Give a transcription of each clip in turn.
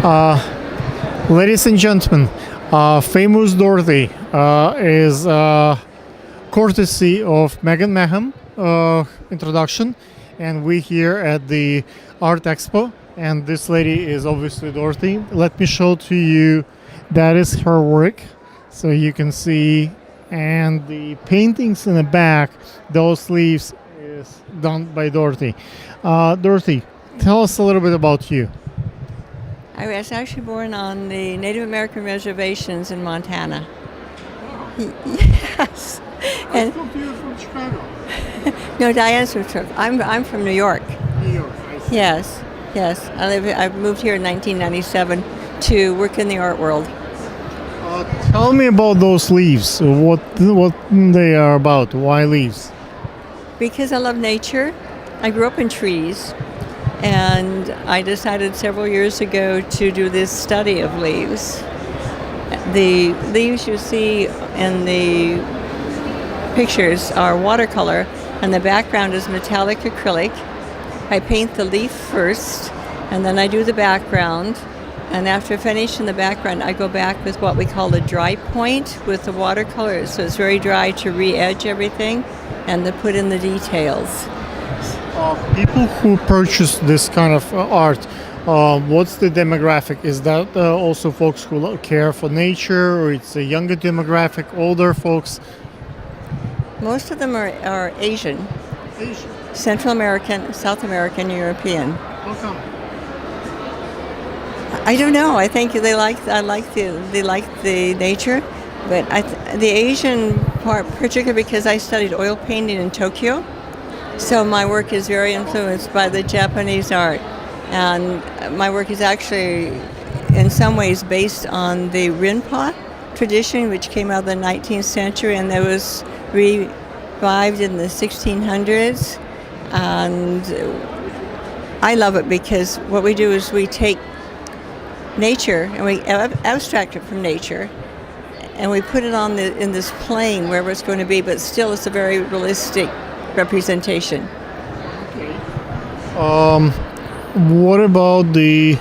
Ladies and gentlemen, famous Dorothy is courtesy of Megan Maham introduction, and we here at the art expo. And this lady is obviously Dorothy. Let me show to you. That is her work, so you can see, and the paintings in the back. Those leaves is done by Dorothy. Dorothy, tell us a little bit about you. I was actually born on the Native American reservations in Montana. Yes. I spoke to you from Chicago. No, Diane's from Chicago. I'm from New York. New York. I see. Yes. I moved here in 1997 to work in the art world. Tell me about those leaves. What they are about? Why leaves? Because I love nature. I grew up in trees. And I decided several years ago to do this study of leaves. The leaves you see in the pictures are watercolor, and the background is metallic acrylic. I paint the leaf first, and then I do the background. And after finishing the background, I go back with what we call a dry point with the watercolor. So it's very dry to re-edge everything and to put in the details. People who purchase this kind of art, what's the demographic? Is that also folks who care for nature, or it's a younger demographic, older folks? Most of them are Asian. Asian. Central American, South American, European. How come? I don't know. I think they like the nature, but the Asian part, particularly because I studied oil painting in Tokyo. So my work is very influenced by the Japanese art, and my work is actually in some ways based on the rinpa tradition, which came out of the 19th century, and that was revived in the 1600s. And I love it because what we do is we take nature and we abstract it from nature, and we put it in this plane wherever it's going to be, but still it's a very realistic representation. What about the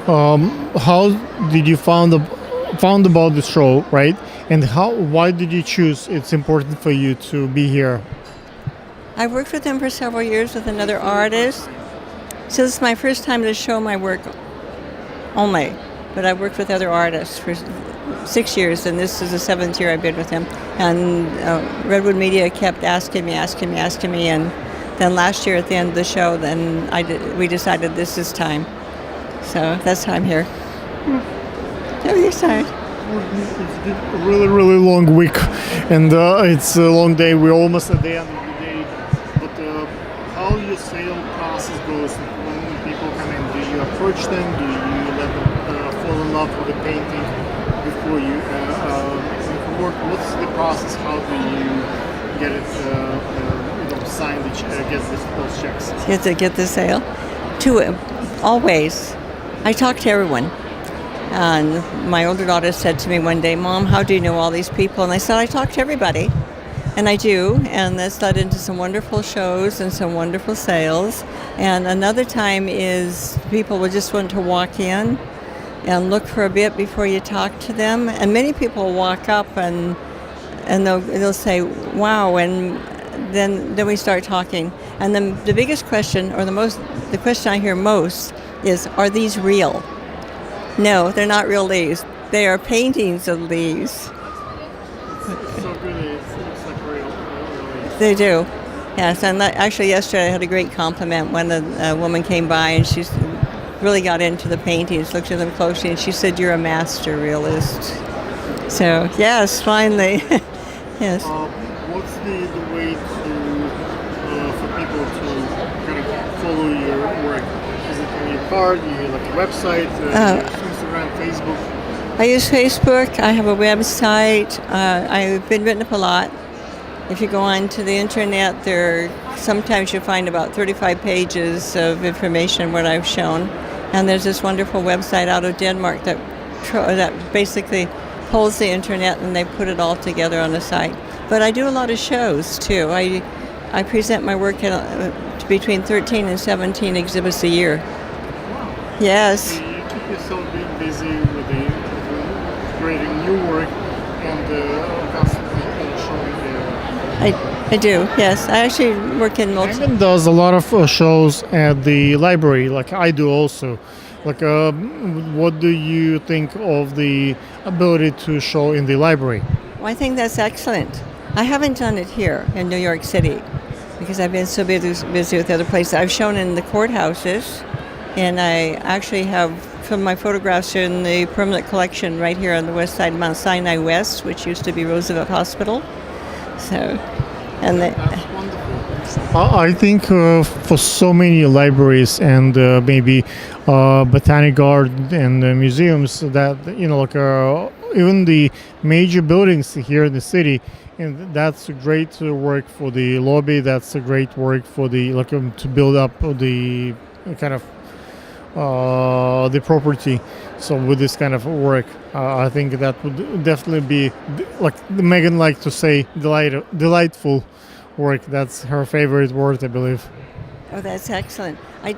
how did you found about the show, right? And why did you choose it's important for you to be here? I worked with them for several years with another artist. So this is my first time to show my work only, but I've worked with other artists for 6 years, and this is the 7th year I've been with him. And Redwood Media kept asking me, and then last year at the end of the show, we decided this is time. So that's why I'm here. Very excited. It's been a really, really long week, and it's a long day. We're almost at the end of the day. But how your sale process goes when people come in? Do you approach them? Do you let them fall in love with the painting before you work? What's the process? How do you get it signed? Get those checks? Get the sale. Always. I talk to everyone. And my older daughter said to me one day, "Mom, how do you know all these people?" And I said, "I talk to everybody." And I do, and that's led into some wonderful shows and some wonderful sales. And another time is people will just want to walk in and look for a bit before you talk to them. And many people walk up and they'll say, "Wow," and then we start talking. And then the biggest question, or the question I hear most is, "Are these real?" No, they're not real leaves. They are paintings of leaves. So good, it looks like real leaves. They do. Yes, and actually yesterday I had a great compliment when a woman came by and she really got into the paintings, looked at them closely, and she said, "You're a master realist." So, yes, finally. Yes. What's the way for people to kind of follow your work? Is it on your card? Do you like a website? Instagram, Facebook? I use Facebook. I have a website. I've been written up a lot. If you go onto the internet, sometimes you find about 35 pages of information what I've shown. And there's this wonderful website out of Denmark that basically pulls the internet and they put it all together on the site. But I do a lot of shows too. I present my work at between 13 and 17 exhibits a year. Yes. You keep You're still being busy with creating new work and constantly showing I do, yes. I actually work in Megan does a lot of shows at the library, like I do also. Like, what do you think of the ability to show in the library? Well, I think that's excellent. I haven't done it here in New York City because I've been so busy with other places. I've shown in the courthouses, and I actually have some of my photographs are in the permanent collection right here on the west side of Mount Sinai West, which used to be Roosevelt Hospital. So, and the, That's wonderful. I think for so many libraries and maybe botanic garden and museums that like even the major buildings here in the city, and that's a great work for the lobby. That's a great work for the to build up the kind of the property. So with this kind of work, I think that would definitely be like Megan liked to say delightful work. That's her favorite word, I believe. oh, that's excellent. We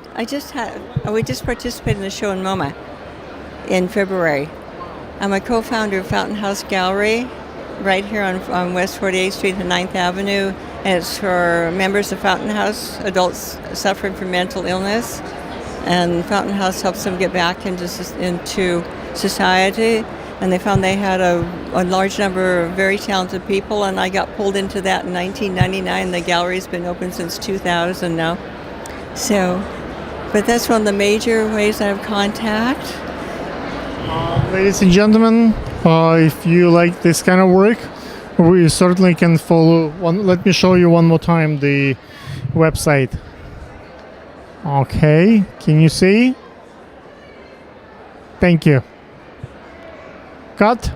just participated in the show in MoMA in February. I'm a co-founder of Fountain House Gallery right here on West 48th Street and 9th Avenue. And it's for members of Fountain House, adults suffering from mental illness. And Fountain House helps them get back into society. And they found they had a large number of very talented people, and I got pulled into that in 1999. The gallery's been open since 2000 now. So, but that's one of the major ways I have contact. Ladies and gentlemen, if you like this kind of work, we certainly can follow. Let me show you one more time the website. Okay, can you see? Thank you. Cut.